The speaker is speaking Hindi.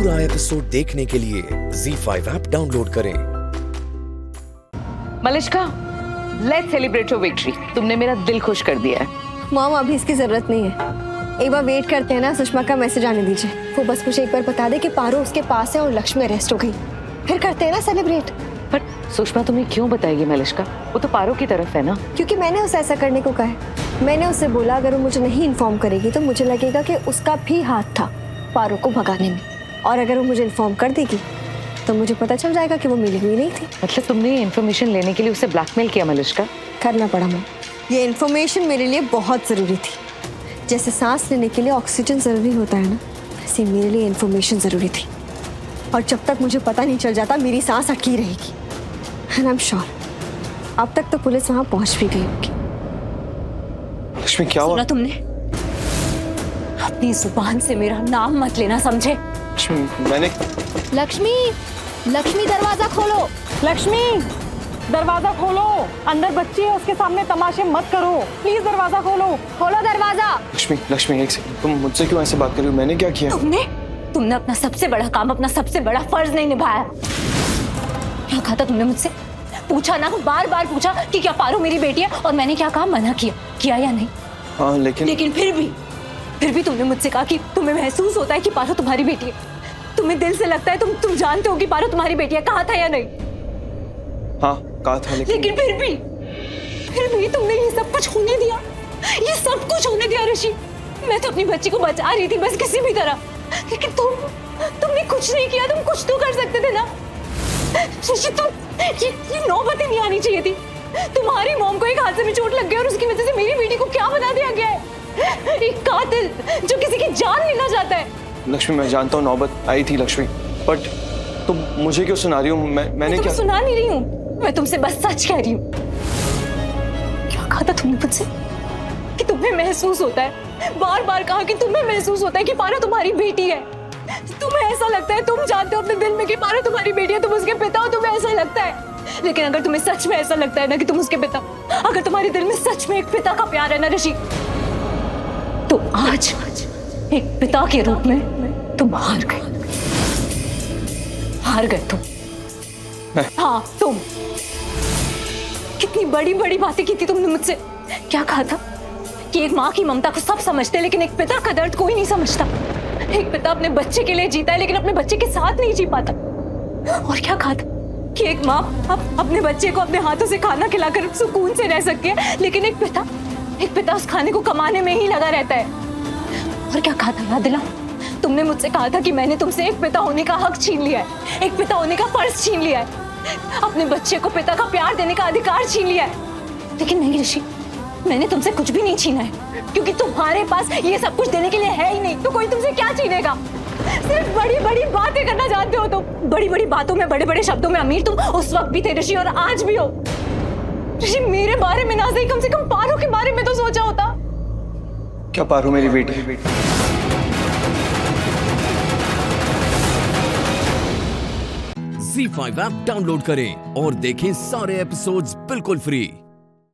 पूरा एपिसोड देखने के लिए ZEE5 ऐप डाउनलोड करें। Malishka, let's celebrate your victory. तुमने मेरा दिल खुश कर दिया है। मॉम, अभी इसकी जरूरत नहीं है। एक बार वेट करते हैं ना, सुषमा का मैसेज आने दीजिए। वो बस मुझे एक बार बता दे कि पारो उसके पास है और लक्ष्मी अरेस्ट हो गई, फिर करते हैं ना सेलिब्रेट। पर सुषमा तुम्हें क्यों बताएगी मलिश्का? वो तो पारो की तरफ है ना। क्योंकि मैंने उसे ऐसा करने को कहा है। मैंने उससे बोला अगर वो मुझे नहीं इन्फॉर्म करेगी तो मुझे लगेगा कि उसका भी हाथ था पारो को भगाने में, और अगर वो मुझे इन्फॉर्म कर देगी तो मुझे पता चल जाएगा कि वो मिली हुई नहीं थी। मतलब तुमने ये इन्फॉर्मेशन लेने के लिए उसे ब्लैकमेल किया मलिश्का? करना पड़ा मॉम। ये इन्फॉर्मेशन मेरे लिए बहुत ज़रूरी थी। जैसे सांस लेने के लिए ऑक्सीजन ज़रूरी होता है ना, वैसे मेरे लिए इन्फॉर्मेशन ज़रूरी थी। और जब तक मुझे पता नहीं चल जाता मेरी सांस अटकी रहेगी। एंड आई एम श्योर अब तक तो पुलिस वहाँ पहुँच भी गई होगी। लक्ष्मी, क्या हुआ? सुना तुमने? अपनी जुबान से मेरा नाम मत लेना, समझे? लक्ष्मी, मैंने लक्ष्मी, लक्ष्मी दरवाजा खोलो। लक्ष्मी, दरवाजा खोलो। अंदर बच्ची है, उसके सामने तमाशे मत करो। प्लीज दरवाजा खोलो। खोलो दरवाजा। लक्ष्मी एक सेकंड, तुम मुझसे क्यों ऐसे बात कर रही हो? मैंने क्या किया? तुमने अपना सबसे बड़ा काम, अपना सबसे बड़ा फर्ज नहीं निभाया। क्या कहा था तुमने मुझसे? पूछा ना, बार बार पूछा कि क्या पारो मेरी बेटी है, और मैंने क्या कहा? मना किया या नहीं? हाँ, लेकिन फिर भी तुमने मुझसे कहा कि तुम्हें महसूस होता है कि पारो तुम्हारी बेटी है। तुम्हें दिल से लगता है, तुम जानते हो कि पारो तुम्हारी बेटी है। कहा था या नहीं? हाँ, कहा था, लेकिन फिर भी तुमने ये सब कुछ होने दिया। ये सब कुछ होने दिया ऋषि। मैं तो अपनी बच्ची को बचा रही थी बस किसी भी तरह, लेकिन तुमने कुछ नहीं किया। तुम कुछ तो कर सकते थे ना ऋषि। ये नौबत ही नहीं आनी चाहिए थी। तुम्हारी मॉम को एक हादसे में चोट लग गई और उसकी वजह से मेरी बेटी को क्या बना दिया गया है? एक कातिल जो किसी की जान लेना चाहता है। लक्ष्मी, मैं जानता हूँ नौबत आई थी लक्ष्मी, बट तुम मुझे क्यों सुना रही हो? मैंने क्या सुना नहीं रही हूँ, मैं तुमसे बस सच कह रही हूँ। क्या कहा था तुमने मुझसे? कि तुम्हें महसूस होता है, बार बार कहा कि तुम्हें महसूस होता है कि पारो तुम्हारी बेटी है। तुम्हें ऐसा लगता है, तुम जानते हो अपने दिल में कि पारो तुम्हारी बेटी है, तुम उसके पिता हो, तुम्हें ऐसा लगता है। लेकिन अगर तुम्हें सच में ऐसा लगता है ना कि तुम उसके पिता, अगर तुम्हारे दिल में सच में एक पिता का प्यार है ना ऋषि, तो आज एक पिता के रूप में तुम हार गए तुम। हाँ, तुम। कितनी बड़ी बड़ी बातें की थी तुमने मुझसे। क्या कहा था कि एक माँ की ममता को सब समझते हैं, लेकिन एक पिता का दर्द कोई नहीं समझता। एक पिता अपने बच्चे के लिए जीता है, लेकिन अपने बच्चे के साथ नहीं जी पाता। और क्या कहा था कि एक माँ अपने बच्चे को अपने हाथों से खाना खिलाकर सुकून से रह सकती है, लेकिन एक पिता उस खाने को कमाने में ही लगा रहता है। और क्या कहा था, याद दिला? तुमने मुझसे कहा था कि मैंने तुमसे एक पिता होने का हक छीन लिया है, एक पिता होने का फर्ज छीन लिया है, अपने बच्चे को पिता का प्यार देने का अधिकार छीन लिया है। लेकिन नहीं ऋषि, मैंने तुमसे कुछ भी नहीं छीना है, क्योंकि तुम्हारे पास ये सब कुछ देने के लिए है ही नहीं। तो कोई तुमसे क्या छीनेगा? सिर्फ बड़ी बड़ी बातें करना जानते हो तुम। बड़ी बड़ी बातों में, बड़े बड़े शब्दों में अमीर तुम उस वक्त भी थे ऋषि, और आज भी हो। ऋषि, मेरे बारे में ना सही, कम से कम पारो के बारे में तो सोचा होता। क्या पारो मेरी बेटी? ZEE5 ऐप डाउनलोड करें और देखें सारे एपिसोड्स बिल्कुल फ्री।